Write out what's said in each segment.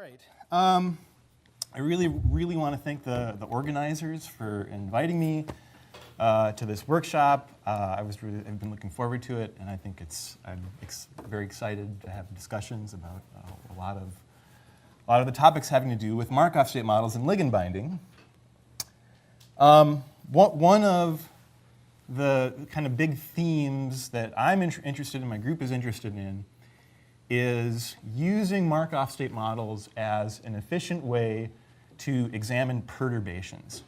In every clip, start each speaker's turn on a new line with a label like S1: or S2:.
S1: right. I really want to thank the organizers for inviting me to this workshop. I've been looking forward to it, and I think I'm very excited to have discussions about a lot of the topics having to do with Markov State models and ligand binding. One of the kind of big themes that I'm interested in, my group is interested in, is using Markov State models as an efficient way to examine perturbations.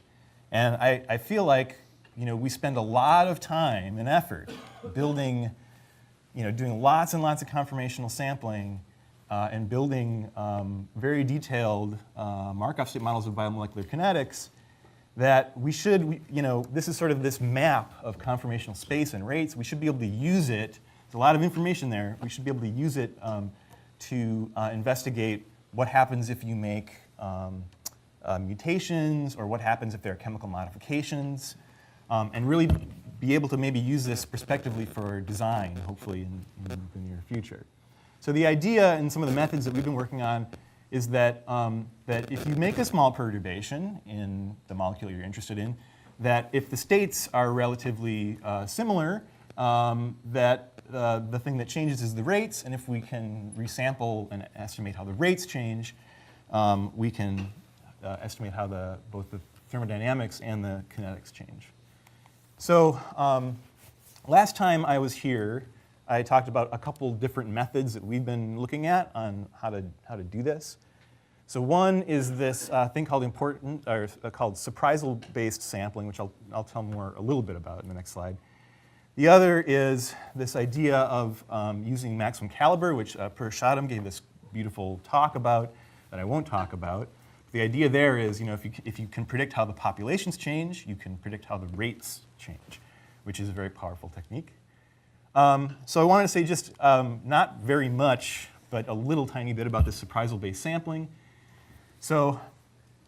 S1: And I feel like we spend a lot of time and effort building, doing lots and lots of conformational sampling and building very detailed Markov State models of biomolecular kinetics that this is sort of this map of conformational space and rates. We should be able to use it. There's a lot of information there. We should be able to use it to investigate what happens if you make mutations, or what happens if there are chemical modifications, and really be able to maybe use this prospectively for design, hopefully in the near future. So the idea and some of the methods that we've been working on is that, that if you make a small perturbation in the molecule you're interested in, that if the states are relatively similar, that the thing that changes is the rates, and if we can resample and estimate how the rates change, we can estimate how both the thermodynamics and the kinetics change. So last time I was here, I talked about a couple different methods that we've been looking at on how to do this. So one is this thing called called Surprisal-based sampling, which I'll tell a little bit about in the next slide. The other is this idea of using maximum caliber, which Preorganization gave this beautiful talk about that I won't talk about. The idea there is, if you can predict how the populations change, you can predict how the rates change, which is a very powerful technique. So I wanted to say just not very much, but a little tiny bit about this Surprisal-based sampling. So,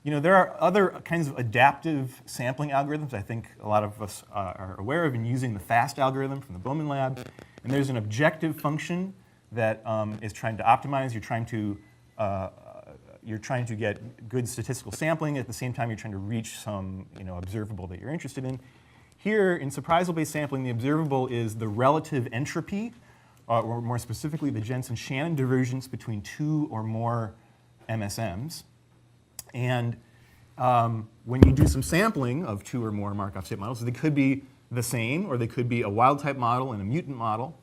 S1: there are other kinds of adaptive sampling algorithms I think a lot of us are aware of in using the FAST algorithm from the Bowman lab. And there's an objective function that is trying to optimize. You're trying to get good statistical sampling. At the same time, you're trying to reach some observable that you're interested in. Here, in Surprisal-based sampling, the observable is the relative entropy, or more specifically, the Jensen-Shannon divergence between two or more MSMs. And when you do some sampling of two or more Markov State models, they could be the same, or they could be a wild-type model and a mutant model.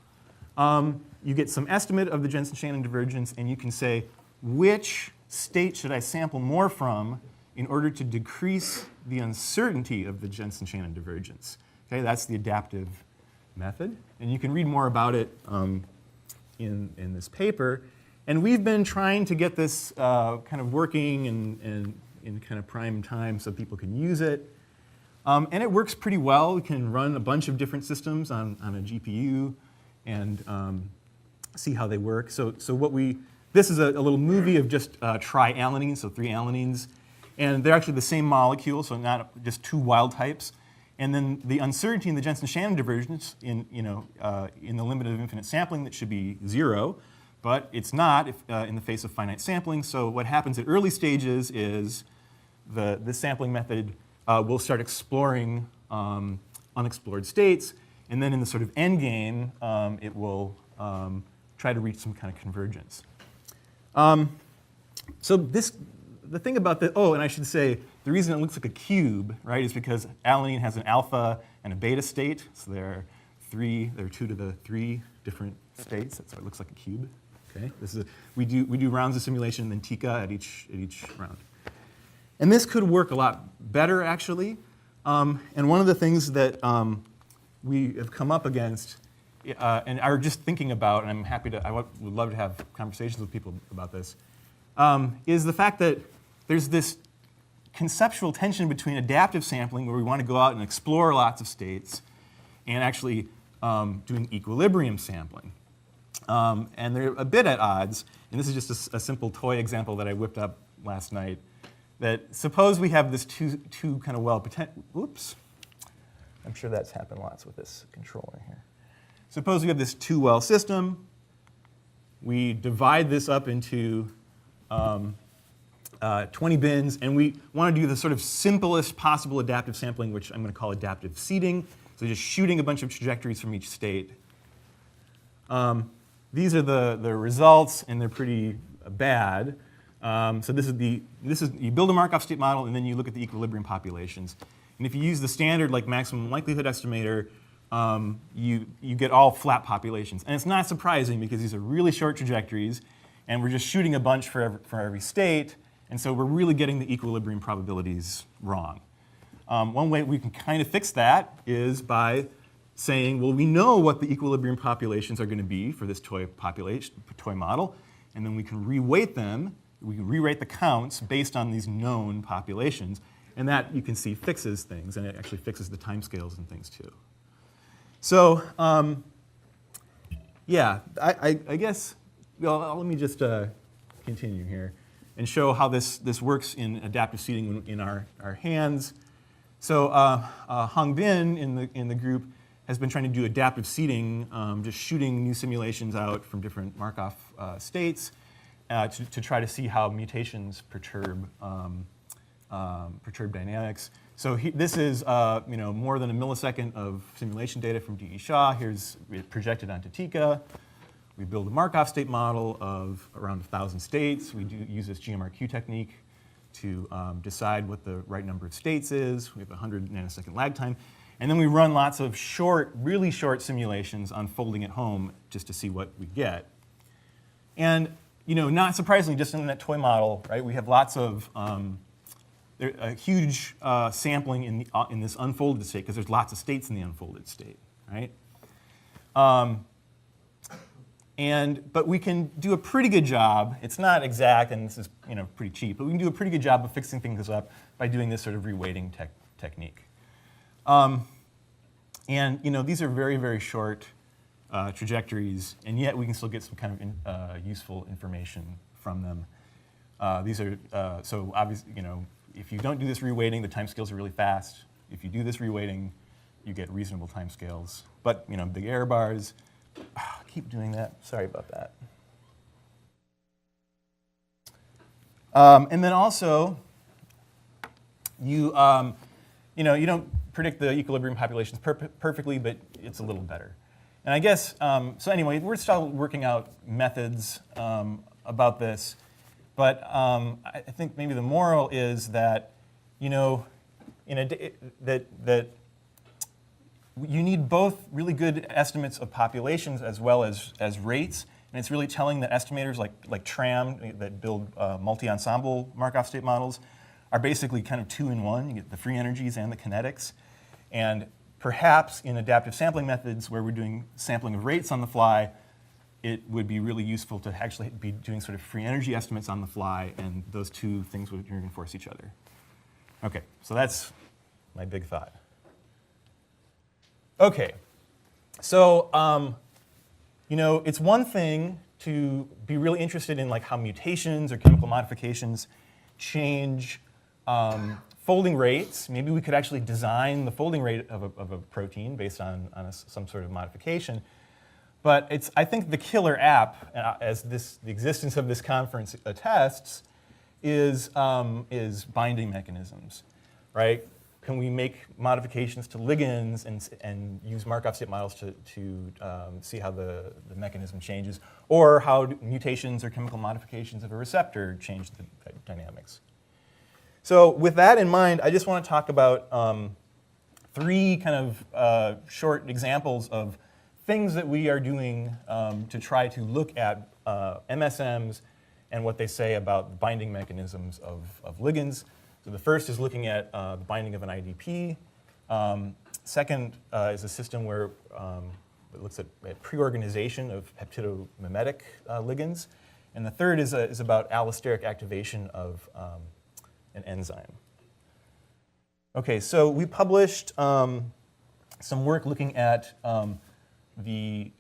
S1: You get some estimate of the Jensen-Shannon divergence, and you can say, which state should I sample more from in order to decrease the uncertainty of the Jensen-Shannon divergence? Okay, that's the adaptive method. And you can read more about it in this paper. And we've been trying to get this kind of working and in kind of prime time so people can use it. And it works pretty well. We can run a bunch of different systems on a GPU and see how they work. So this is a little movie of just trialanines, so 3 alanines. And they're actually the same molecule, so not just 2 wild types. And then the uncertainty in the Jensen-Shannon divergence in the limit of infinite sampling, that should be 0. But it's not in the face of finite sampling. So what happens at early stages is this sampling method will start exploring unexplored states. And then in the sort of end game, it will try to reach some kind of convergence. So the thing about the, and I should say, the reason it looks like a cube, right, is because alanine has an alpha and a beta state. So there are 2 to the 3 different states. That's why it looks like a cube. Okay, we do rounds of simulation and then TICA at each round. And this could work a lot better, actually. And one of the things that we have come up against and are just thinking about, and I'm happy to, would love to have conversations with people about this, is the fact that there's this conceptual tension between adaptive sampling, where we want to go out and explore lots of states, and actually doing equilibrium sampling. And they're a bit at odds. And this is just a simple toy example that I whipped up last night. That suppose we have this two kind of well potential. Oops. I'm sure that's happened lots with this controller here. Suppose we have this 2-well system. We divide this up into 20 bins, and we want to do the sort of simplest possible adaptive sampling, which I'm going to call adaptive seeding. So just shooting a bunch of trajectories from each state. These are the results, and they're pretty bad. So this is you build a Markov State model, and then you look at the equilibrium populations. And if you use the standard like maximum likelihood estimator, you get all flat populations. And it's not surprising because these are really short trajectories, and we're just shooting a bunch for every state. And so we're really getting the equilibrium probabilities wrong. One way we can kind of fix that is by saying, well, we know what the equilibrium populations are going to be for this toy model, and then we can reweight them. We can rewrite the counts based on these known populations, and that you can see fixes things, and it actually fixes the timescales and things too. So, yeah, I guess. Well, let me just continue here and show how this works in adaptive seeding in our hands. So Hong Bin in the group has been trying to do adaptive seeding, just shooting new simulations out from different Markov states to try to see how mutations perturb dynamics. So this is more than a millisecond of simulation data from D.E. Shaw. Here's projected onto Tika. We build a Markov State model of around 1,000 states. We do use this GMRQ technique to decide what the right number of states is. We have 100 nanosecond lag time. And then we run lots of really short simulations unfolding at home just to see what we get. And not surprisingly, just in that toy model, right, we have lots of a huge sampling in this unfolded state because there's lots of states in the unfolded state, right? But we can do a pretty good job. It's not exact, and this is pretty cheap, but we can do a pretty good job of fixing things up by doing this sort of reweighting technique. These are very, very short trajectories, and yet we can still get some kind of useful information from them. These are so obviously, if you don't do this reweighting, the timescales are really fast. If you do this reweighting, you get reasonable timescales. But big error bars. Keep doing that. Sorry about that. And then also, you don't predict the equilibrium populations perfectly, but it's a little better. And I guess so. Anyway, we're still working out methods about this, but I think maybe the moral is that that you need both really good estimates of populations as well as rates, and it's really telling that estimators like TRAM that build multi-ensemble Markov State models are basically kind of 2-in-1. You get the free energies and the kinetics, and perhaps in adaptive sampling methods where we're doing sampling of rates on the fly, it would be really useful to actually be doing sort of free energy estimates on the fly, and those two things would reinforce each other. Okay, so that's my big thought. Okay, so it's one thing to be really interested in how mutations or chemical modifications change folding rates. Maybe we could actually design the folding rate of a protein based on some sort of modification. But I think the killer app, as the existence of this conference attests, is binding mechanisms, right? Can we make modifications to ligands and use Markov State models to see how the mechanism changes, or how mutations or chemical modifications of a receptor change the dynamics? So with that in mind, I just want to talk about 3 kind of short examples of things that we are doing to try to look at MSMs and what they say about the binding mechanisms of ligands. So the first is looking at the binding of an IDP. Second is a system where it looks at preorganization of peptidomimetic ligands. And the third is about allosteric activation of an enzyme. Okay, so we published some work looking at the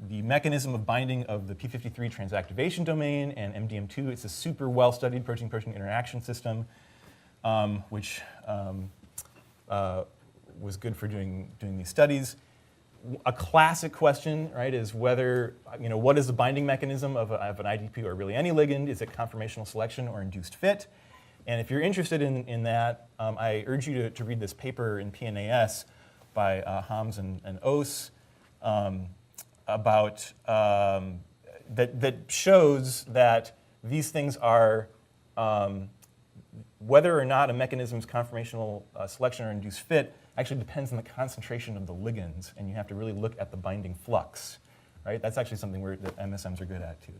S1: mechanism of binding of the p53 transactivation domain and MDM2. It's a super well-studied protein-protein interaction system, which was good for doing these studies. a classic question, right, is whether, what is the binding mechanism of an IDP or really any ligand? Is it conformational selection or induced fit? And if you're interested in that, I urge you to read this paper in PNAS by Hams and Oos about that shows that these things are whether or not a mechanism's conformational selection or induced fit actually depends on the concentration of the ligands, and you have to really look at the binding flux, right? That's actually something that MSMs are good at too.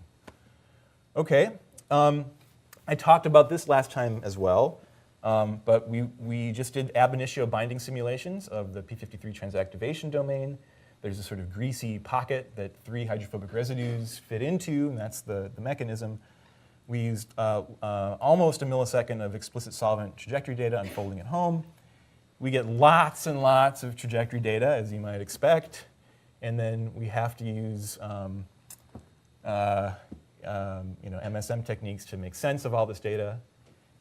S1: Okay, I talked about this last time as well, but we just did ab initio binding simulations of the p53 transactivation domain. There's a sort of greasy pocket that 3 hydrophobic residues fit into, and that's the mechanism. We used almost a millisecond of explicit solvent trajectory data unfolding at home. We get lots and lots of trajectory data, as you might expect, and then we have to use MSM techniques to make sense of all this data.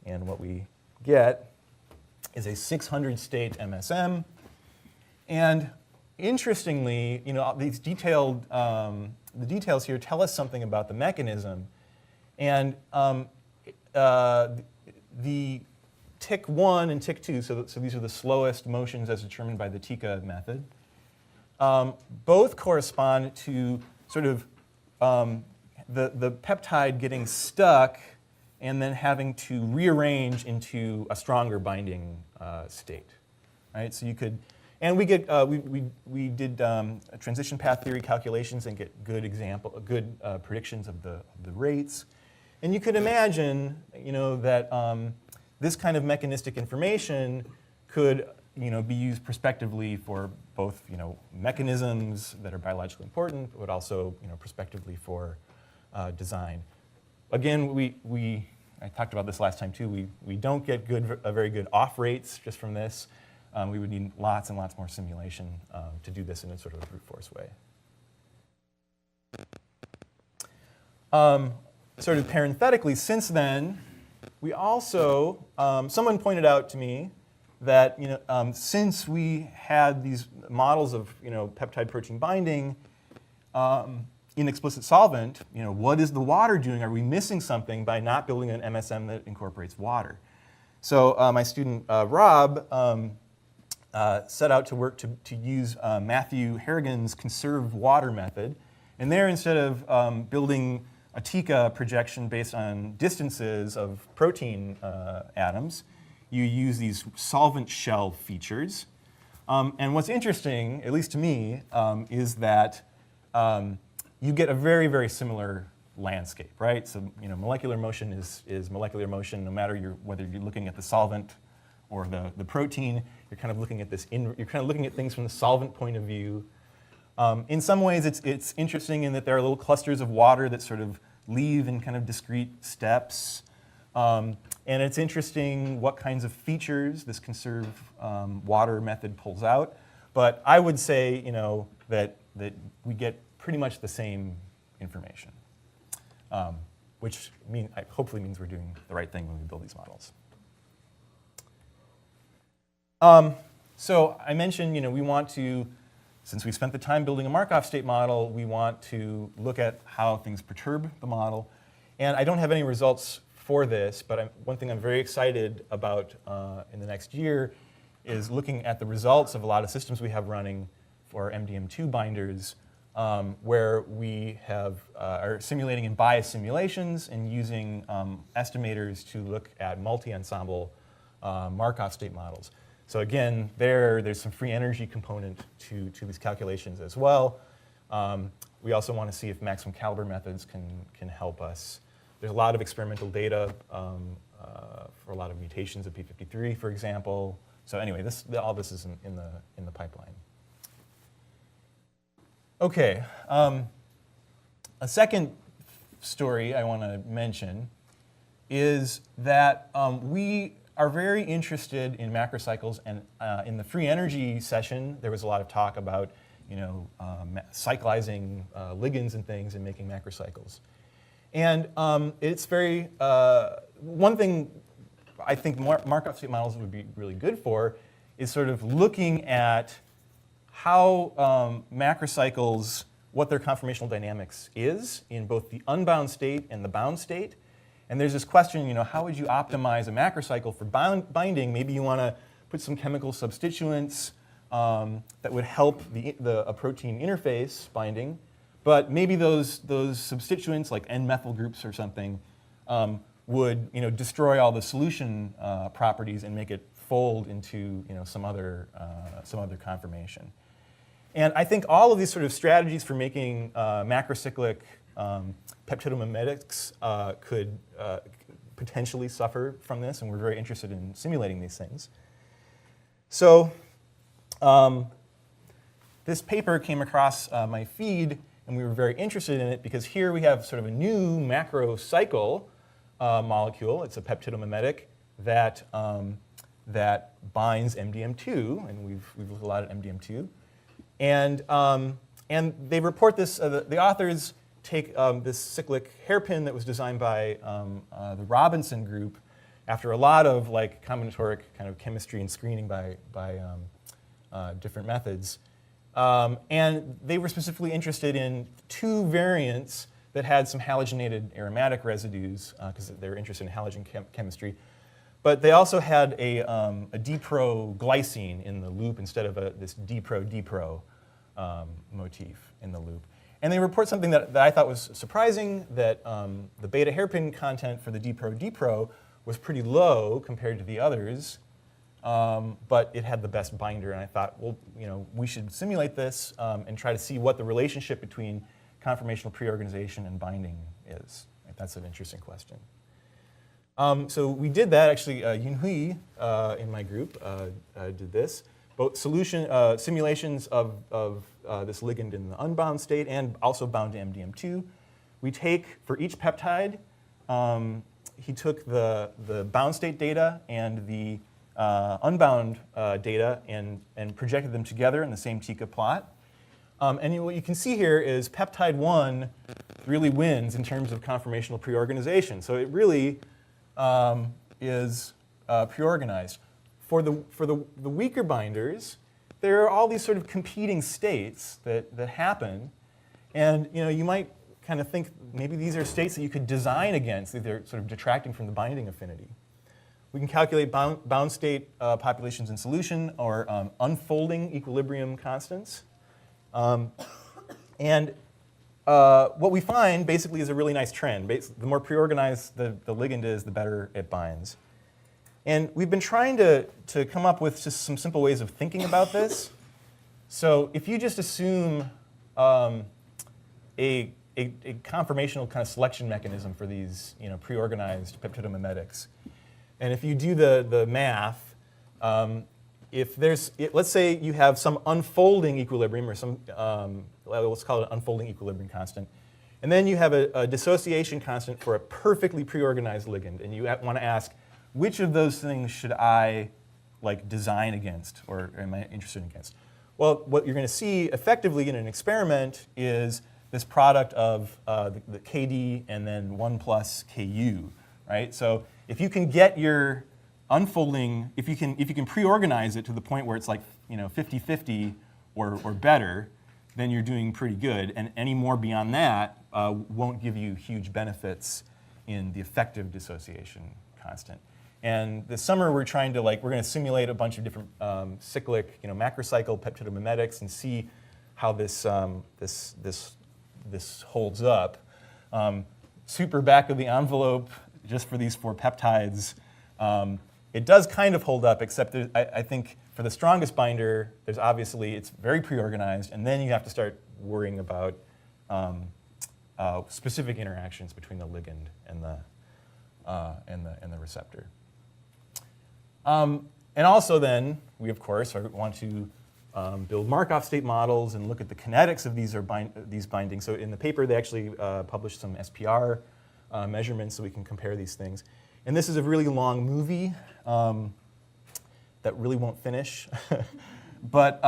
S1: And what we get is a 600-state MSM. And interestingly, these the details here tell us something about the mechanism. And the tick 1 and tick 2, so these are the slowest motions as determined by the Tika method, both correspond to sort of the peptide getting stuck and then having to rearrange into a stronger binding state, right? So you could, and we get we did transition path theory calculations and get good predictions of the rates, and you could imagine, that this kind of mechanistic information could, be used prospectively for both, mechanisms that are biologically important, but also, prospectively for design. Again, I talked about this last time too. We don't get very good off rates just from this. We would need lots and lots more simulation to do this in a sort of brute force way. Sort of parenthetically, since then, we also, someone pointed out to me that since we had these models of peptide protein binding in explicit solvent, what is the water doing? Are we missing something by not building an MSM that incorporates water? So my student Rob set out to work to use Matthew Harrigan's conserved water method, and there, instead of building a Tika projection based on distances of protein atoms, you use these solvent shell features. And what's interesting, at least to me, is that you get a very, very similar landscape, right? So molecular motion is molecular motion, no matter whether you're looking at the solvent or the protein. You're kind of looking at you're kind of looking at things from the solvent point of view. In some ways, it's interesting in that there are little clusters of water that sort of leave in kind of discrete steps. And it's interesting what kinds of features this conserved water method pulls out. But I would say, that we get pretty much the same information, which hopefully means we're doing the right thing when we build these models. So I mentioned, we want to, since we spent the time building a Markov State model, we want to look at how things perturb the model. And I don't have any results for this, but one thing I'm very excited about in the next year is looking at the results of a lot of systems we have running for MDM2 binders, where we are simulating in bias simulations and using estimators to look at multi-ensemble Markov State models. So again, there's some free energy component to these calculations as well. We also want to see if maximum caliber methods can help us. There's a lot of experimental data for a lot of mutations of p53, for example. So anyway, all this is in the pipeline. Okay, a second story I want to mention is that we are very interested in macrocycles, and in the free energy session, there was a lot of talk about cyclizing ligands and things and making macrocycles. And it's very, one thing I think Markov State models would be really good for is sort of looking at how macrocycles, what their conformational dynamics is in both the unbound state and the bound state. And there's this question, how would you optimize a macrocycle for binding? Maybe you want to put some chemical substituents that would help a protein interface binding. But maybe those substituents, like N-methyl groups or something, would destroy all the solution properties and make it fold into some other conformation. And I think all of these sort of strategies for making macrocyclic peptidomimetics could potentially suffer from this, and we're very interested in simulating these things. So this paper came across my feed, and we were very interested in it because here we have sort of a new macrocycle molecule. It's a peptidomimetic that binds MDM2, and we've looked a lot at MDM2. And they report this, the authors take this cyclic hairpin that was designed by the Robinson group after a lot of combinatoric kind of chemistry and screening by different methods. And they were specifically interested in two variants that had some halogenated aromatic residues because they were interested in halogen chemistry. But they also had a diproglycine in the loop instead of this dipro-dipro motif in the loop. And they report something that I thought was surprising, that the beta hairpin content for the dipro-dipro was pretty low compared to the others, but it had the best binder. And I thought, well, we should simulate this and try to see what the relationship between conformational preorganization and binding is. That's an interesting question. So we did that, actually. Yunhui in my group did this. Both simulations of this ligand in the unbound state and also bound to MDM2. We take, for each peptide, he took the bound state data and the unbound data and projected them together in the same Tika plot. And what you can see here is peptide 1 really wins in terms of conformational preorganization. So it really is preorganized. For the weaker binders, there are all these sort of competing states that happen. And you might kind of think maybe these are states that you could design against, that they're sort of detracting from the binding affinity. We can calculate bound state populations in solution or unfolding equilibrium constants. And what we find basically is a really nice trend. The more preorganized the ligand is, the better it binds. And we've been trying to come up with just some simple ways of thinking about this. So if you just assume a conformational kind of selection mechanism for these preorganized peptidomimetics, and if you do the math, let's say you have some unfolding equilibrium or some, let's call it an unfolding equilibrium constant, and then you have a dissociation constant for a perfectly preorganized ligand, and you want to ask, which of those things should I design against or am I interested against? Well, what you're going to see effectively in an experiment is this product of the KD and then 1 plus KU, right? So if you can get your unfolding, if you can preorganize it to the point where it's 50-50 or better, then you're doing pretty good. And any more beyond that won't give you huge benefits in the effective dissociation constant. And this summer we're trying to we're going to simulate a bunch of different cyclic, macrocycle peptidomimetics and see how this holds up. Super back of the envelope, just for these 4 peptides. It does kind of hold up, except I think for the strongest binder, there's obviously, it's very preorganized, and then you have to start worrying about specific interactions between the ligand and the receptor. And also then, we of course want to build Markov State models and look at the kinetics of these bindings. So in the paper, they actually published some SPR measurements so we can compare these things. And this is a really long movie that really won't finish. But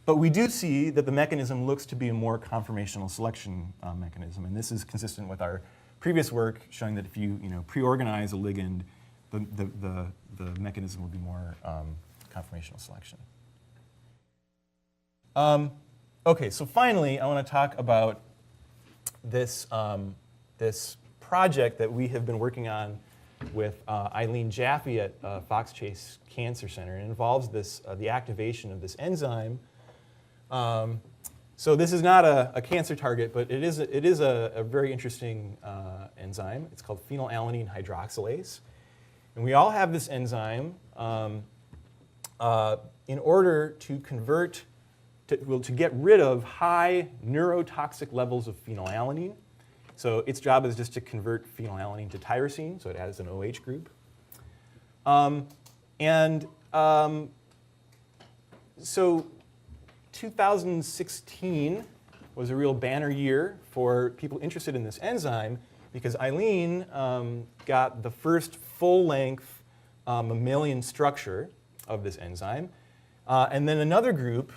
S1: we do see that the mechanism looks to be a more conformational selection mechanism. And this is consistent with our previous work showing that if you preorganize a ligand, the mechanism will be more conformational selection. Okay, so finally, I want to talk about this, this project that we have been working on with Eileen Jaffe at Fox Chase Cancer Center. It involves this, the activation of this enzyme. So this is not a cancer target, but it is a very interesting enzyme. It's called phenylalanine hydroxylase. And we all have this enzyme in order to convert, to get rid of high neurotoxic levels of phenylalanine. So its job is just to convert phenylalanine to tyrosine, so it adds an OH group. So 2016 was a real banner year for people interested in this enzyme because Eileen got the first full-length mammalian structure of this enzyme. And then another group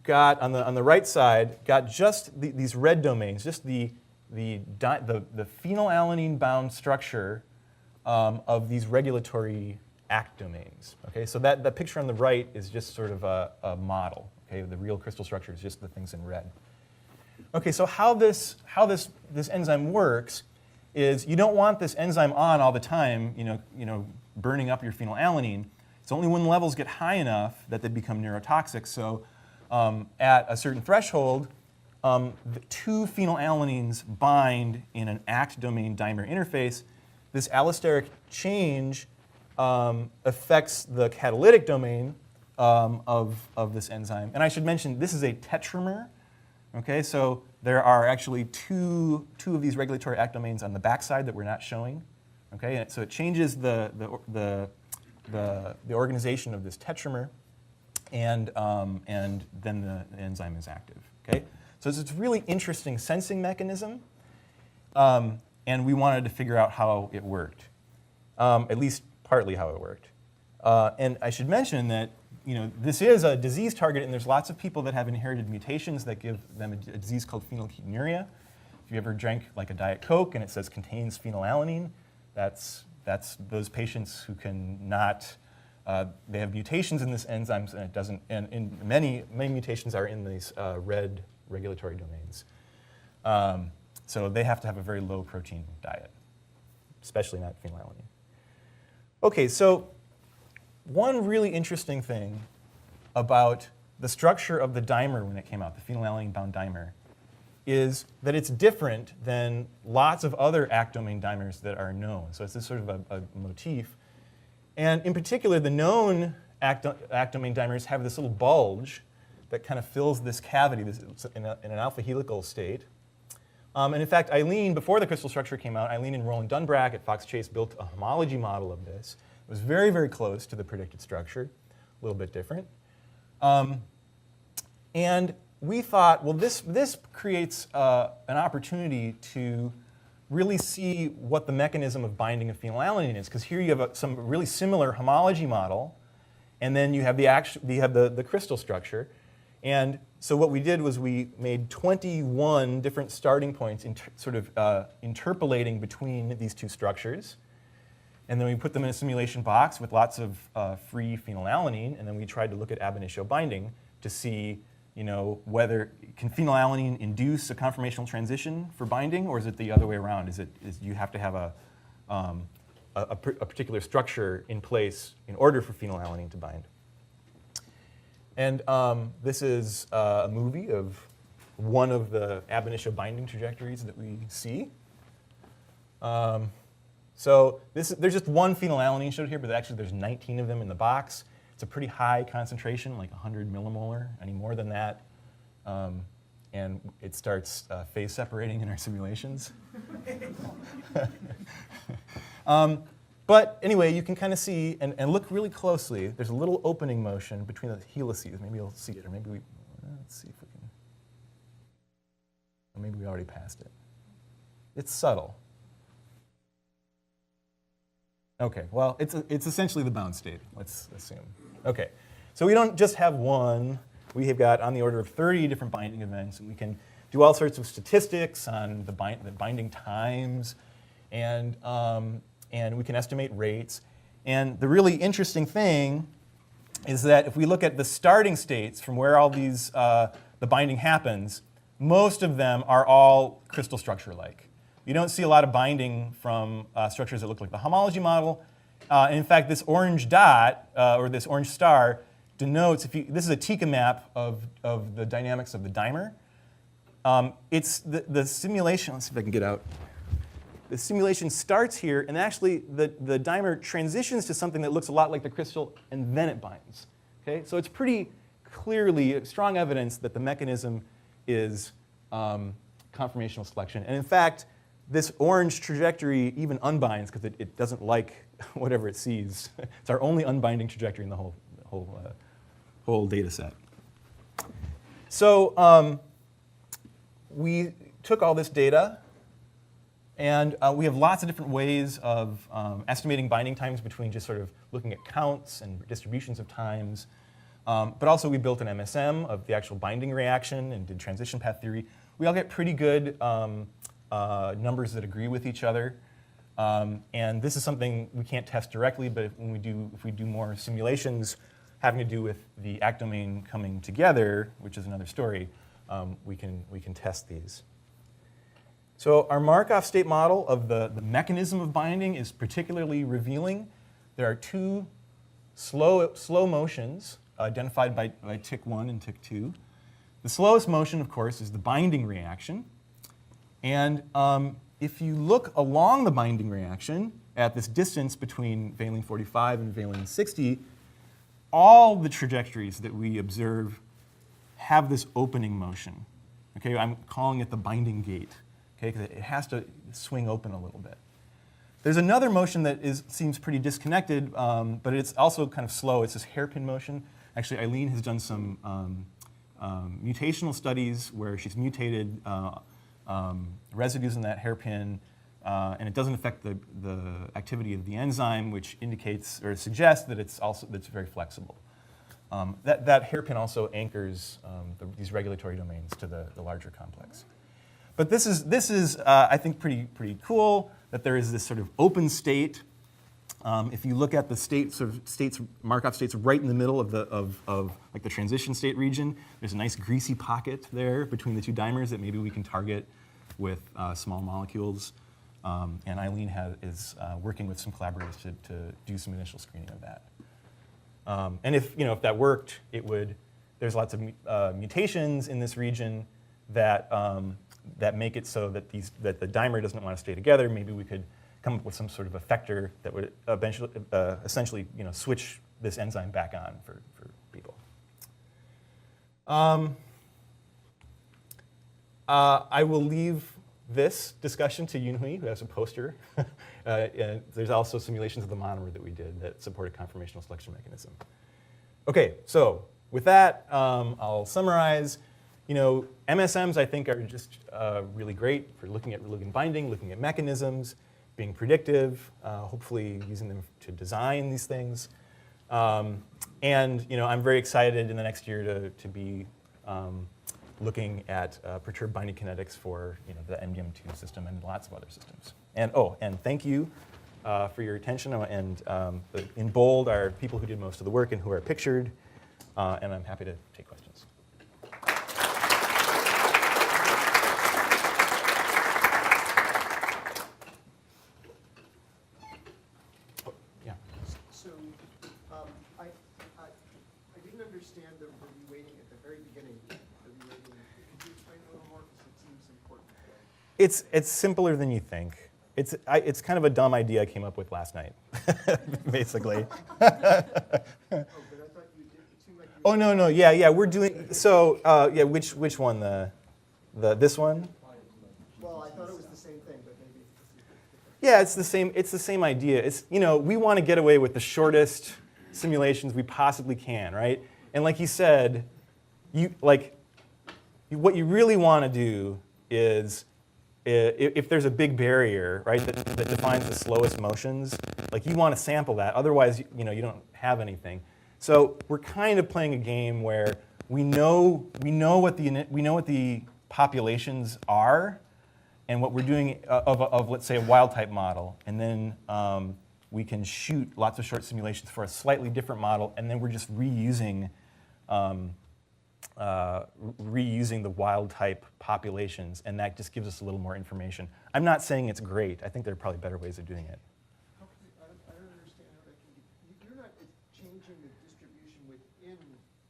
S1: got, on the right side, got just these red domains, just the phenylalanine-bound structure of these regulatory act domains. Okay, so that picture on the right is just sort of a model. Okay, the real crystal structure is just the things in red. Okay, so how this enzyme works is you don't want this enzyme on all the time, burning up your phenylalanine. It's only when levels get high enough that they become neurotoxic. So at a certain threshold, the two phenylalanines bind in an act domain dimer interface. This allosteric change affects the catalytic domain of this enzyme. And I should mention, this is a tetramer. Okay, so there are actually two of these regulatory act domains on the backside that we're not showing. Okay, and so it changes the organization of this tetramer, and then the enzyme is active. Okay, so it's a really interesting sensing mechanism, and we wanted to figure out how it worked, at least partly how it worked. And I should mention that this is a disease target, and there's lots of people that have inherited mutations that give them a disease called phenylketonuria. If you ever drank like a Diet Coke and it says contains phenylalanine, that's those patients who cannot. They have mutations in this enzyme, and it doesn't. And in many mutations are in these red regulatory domains. So they have to have a very low protein diet, especially not phenylalanine. Okay, so one really interesting thing about the structure of the dimer when it came out, the phenylalanine-bound dimer, is that it's different than lots of other act domain dimers that are known. So it's this sort of a motif. And in particular, the known act domain dimers have this little bulge that kind of fills this cavity in an alpha helical state. And in fact, Eileen, before the crystal structure came out, Eileen and Roland Dunbrack at Fox Chase built a homology model of this. It was very, very close to the predicted structure, a little bit different. And we thought, well, this creates an opportunity to really see what the mechanism of binding of phenylalanine is, because here you have some really similar homology model, and then you have the crystal structure. And so what we did was we made 21 different starting points, sort of interpolating between these two structures. And then we put them in a simulation box with lots of free phenylalanine, and then we tried to look at ab initio binding to see, whether can phenylalanine induce a conformational transition for binding, or is it the other way around? Is you have to have a particular structure in place in order for phenylalanine to bind? And this is a movie of one of the ab initio binding trajectories that we see. So there's just one phenylalanine showed here, but actually there's 19 of them in the box. It's a pretty high concentration, like 100 millimolar. Any more than that, and it starts phase separating in our simulations. But anyway, you can kind of see and look really closely. There's a little opening motion between the helices. Maybe you'll see it, or maybe let's see if we can. Or maybe we already passed it. It's subtle. Okay, well, it's essentially the bound state, let's assume. Okay, so we don't just have one. We have got on the order of 30 different binding events, and we can do all sorts of statistics on the binding times, and we can estimate rates. And the really interesting thing is that if we look at the starting states from where all these, the binding happens, most of them are all crystal structure-like. You don't see a lot of binding from structures that look like the homology model. In fact, this orange dot, or this orange star, denotes, this is a Tika map of the dynamics of the dimer. It's the simulation, let's see if I can get out. The simulation starts here, and actually the dimer transitions to something that looks a lot like the crystal, and then it binds. Okay? So it's pretty clearly strong evidence that the mechanism is conformational selection. And in fact, this orange trajectory even unbinds because it doesn't like whatever it sees. It's our only unbinding trajectory in the whole data set. So we took all this data, and we have lots of different ways of estimating binding times between just sort of looking at counts and distributions of times. But also we built an MSM of the actual binding reaction and did transition path theory. We all get pretty good numbers that agree with each other. And this is something we can't test directly, but if we do more simulations having to do with the act domain coming together, which is another story, we can test these. So our Markov state model of the mechanism of binding is particularly revealing. There are two slow motions identified by tick 1 and tick 2. The slowest motion, of course, is the binding reaction. And if you look along the binding reaction at this distance between valine 45 and valine 60, all the trajectories that we observe have this opening motion. Okay, I'm calling it the binding gate, okay, because it has to swing open a little bit. There's another motion that seems pretty disconnected, but it's also kind of slow. It's this hairpin motion. Actually, Eileen has done some mutational studies where she's mutated residues in that hairpin, and it doesn't affect the activity of the enzyme, which indicates or suggests that it's very flexible. That hairpin also anchors these regulatory domains to the larger complex. But this is I think pretty cool that there is this sort of open state. If you look at the states, Markov states right in the middle of like the transition state region, there's a nice greasy pocket there between the two dimers that maybe we can target with small molecules. And Eileen is working with some collaborators to do some initial screening of that. And if that worked, there's lots of mutations in this region that make it so that the dimer doesn't want to stay together. Maybe we could come up with some sort of effector that would eventually, essentially, switch this enzyme back on for people. I will leave this discussion to Yunhui, who has a poster. And there's also simulations of the monomer that we did that support a conformational selection mechanism. Okay, so with that, I'll summarize. MSMs, I think, are just really great for looking at ligand binding, looking at mechanisms, being predictive, hopefully using them to design these things. And I'm very excited in the next year to be looking at perturbed binding kinetics for the MDM2 system and lots of other systems. And thank you for your attention. And in bold are people who did most of the work and who are pictured. And I'm happy to take questions.
S2: I didn't understand the reweighting at the very beginning. Could you explain a little more, because it seems important?
S1: It's simpler than you think. It's kind of a dumb idea I came up with last night, basically.
S2: But I thought you did. It seemed like you.
S1: Oh no, yeah, we're doing so. Yeah, which one? This one?
S2: Well, I thought it was the same thing, but maybe.
S1: Yeah, it's the same. It's the same idea. It's we want to get away with the shortest simulations we possibly can, right? And like you said, what you really want to do is, if there's a big barrier, right, that defines the slowest motions, like you want to sample that. Otherwise, you don't have anything. So we're kind of playing a game where we know what the populations are, and what we're doing of let's say a wild type model, and then we can shoot lots of short simulations for a slightly different model, and then we're just reusing the wild type populations, and that just gives us a little more information. I'm not saying it's great. I think there are probably better ways of doing it.
S2: How can I don't understand how that can be. You're not changing the distribution within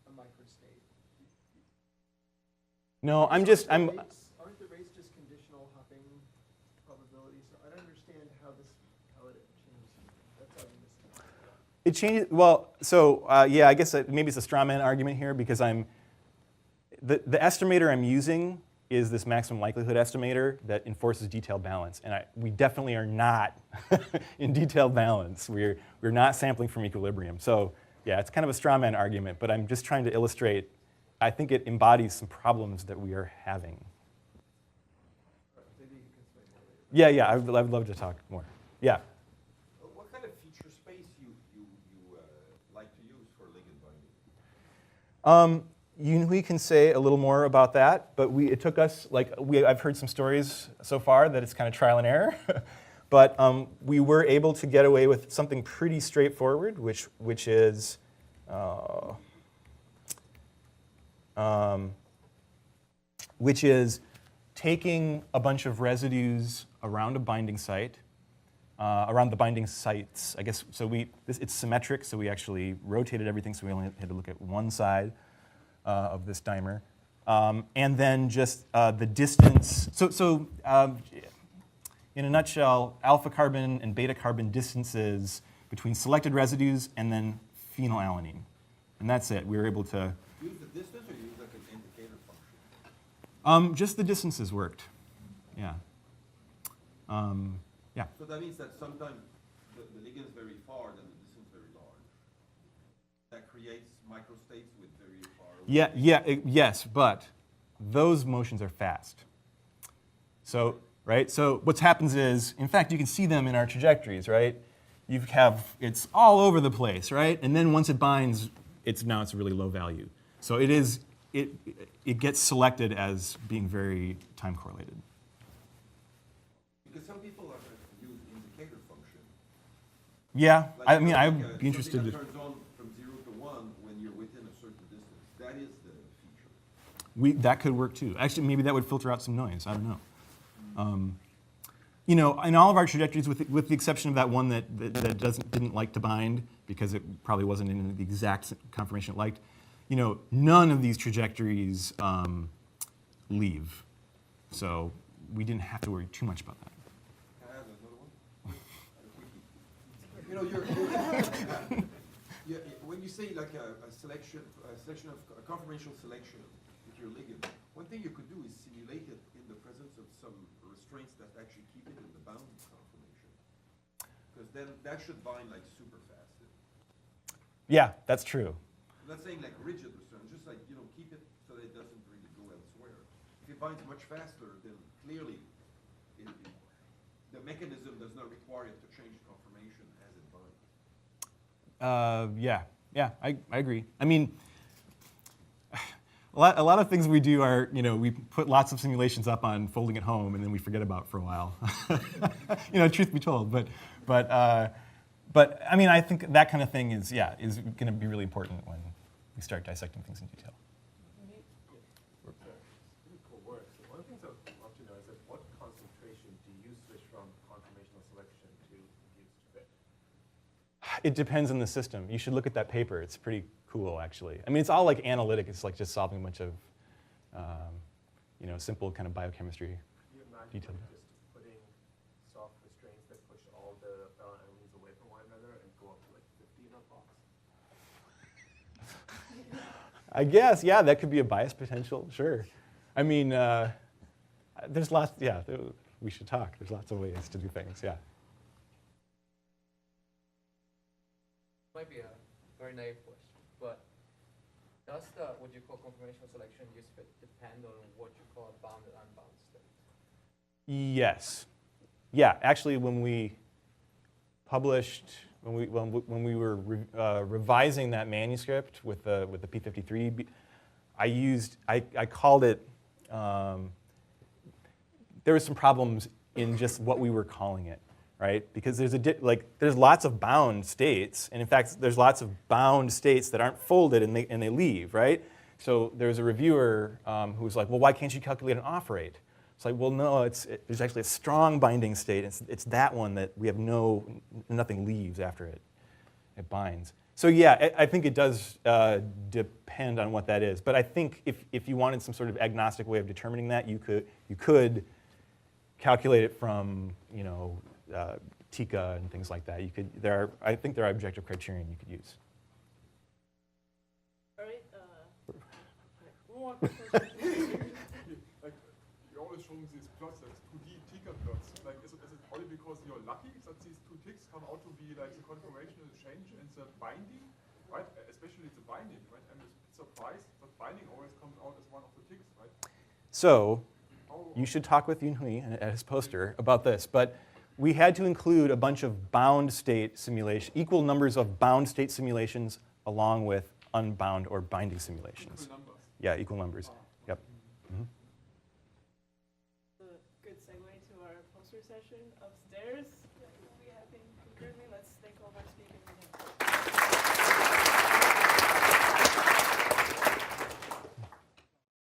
S2: a microstate.
S1: No,
S2: Aren't the rates just conditional hopping probabilities? So I don't understand how it changes. That's how I'm missing.
S1: It changes, well, so yeah, I guess maybe it's a straw man argument here because the estimator I'm using is this maximum likelihood estimator that enforces detailed balance. And we definitely are not in detailed balance. We're not sampling from equilibrium. So yeah, it's kind of a straw man argument, but I'm just trying to illustrate, I think it embodies some problems that we are having.
S2: Maybe you can explain more later.
S1: Yeah, I'd love to talk more. Yeah.
S3: What kind of feature space you like to use for ligand binding?
S1: We can say a little more about that, but it took us, I've heard some stories so far that it's kind of trial and error, but we were able to get away with something pretty straightforward, which is taking a bunch of residues around a binding site, around the binding sites, I guess. So it's symmetric, so we actually rotated everything, so we only had to look at one side of this dimer. And then just the distance. So in a nutshell, alpha carbon and beta carbon distances between selected residues and then phenylalanine. And that's it. We were able to
S3: Use the distance or use like an indicator function?
S1: just the distances worked. Yeah. Yeah.
S3: So that means that sometimes the ligand is very far and the distance very large. That creates microstates with very far.
S1: Yes, but those motions are fast. So, right? So what happens is, in fact, you can see them in our trajectories, right? It's all over the place, right? And then once it binds, it's a really low value. So it gets selected as being very time correlated.
S3: Because some people use indicator function.
S1: Yeah,
S3: Like,
S1: I'd be interested
S3: something
S1: to.
S3: that turns on from 0 to 1 when you're within a certain distance. That is the feature.
S1: That could work too. Actually, maybe that would filter out some noise. I don't know. In all of our trajectories, with the exception of that one that didn't like to bind because it probably wasn't in the exact conformation it liked, none of these trajectories leave. So we didn't have to worry too much about that.
S3: Can I have another one? When you say like a conformational selection with your ligand, one thing you could do is simulate it in the presence of some restraints that actually keep it in the bound conformation. Because then that should bind like super fast.
S1: Yeah, that's true.
S3: I'm not saying like rigid restraints, just like, keep it so that it doesn't really go elsewhere. If it binds much faster, then clearly the mechanism does not require it to change conformation as it binds.
S1: Yeah, I agree. I mean, a lot of things we do are, we put lots of simulations up on folding at home, and then we forget about it for a while. Truth be told, but I mean, I think that kind of thing is going to be really important when we start dissecting things in detail.
S4: Really cool work. So one of the things I would love to know is that what concentration do you switch from conformational selection to induced fit?
S1: It depends on the system. You should look at that paper. It's pretty cool, actually. I mean, it's all like analytic. It's like just solving a bunch of, simple kind of biochemistry.
S4: Can you imagine
S1: Detailed.
S4: just putting soft restraints that push all the phenylalanines away from one another and go up to like 50 in a box?
S1: I guess, yeah, that could be a bias potential, sure. I mean, there's lots, we should talk. There's lots of ways to do things, yeah.
S5: Might be a very naive question, but does what you call conformational selection use fit depend on what you call bounded and unbound state?
S1: Yes. Yeah, actually, when we published, when we were revising that manuscript with the P53, I called it. There were some problems in just what we were calling it. right? Because there's lots of bound states, and in fact, there's lots of bound states that aren't folded and they leave, right? So there's a reviewer who was like, well, why can't you calculate an off rate? It's like, well, no, there's actually a strong binding state. It's that one that we have nothing leaves after it binds. So yeah, I think it does depend on what that is. But I think if you wanted some sort of agnostic way of determining that, you could calculate it from TICA and things like that. I think there are objective criterion you could use.
S6: All right. One more question.
S7: Like, you're always showing these plots, like 2D Tika plots. Like, is it only because you're lucky that these two ticks come out to be like the conformational change and the binding, right? Especially the binding, right? I'm surprised that binding always comes out as one of the ticks, right?
S1: So you should talk with Yunhui at his poster about this. But we had to include a bunch of bound state simulation, equal numbers of bound state simulations along with unbound or binding simulations.
S7: Equal numbers.
S1: Yeah, equal numbers. Yep.
S6: A good segue to our poster session upstairs.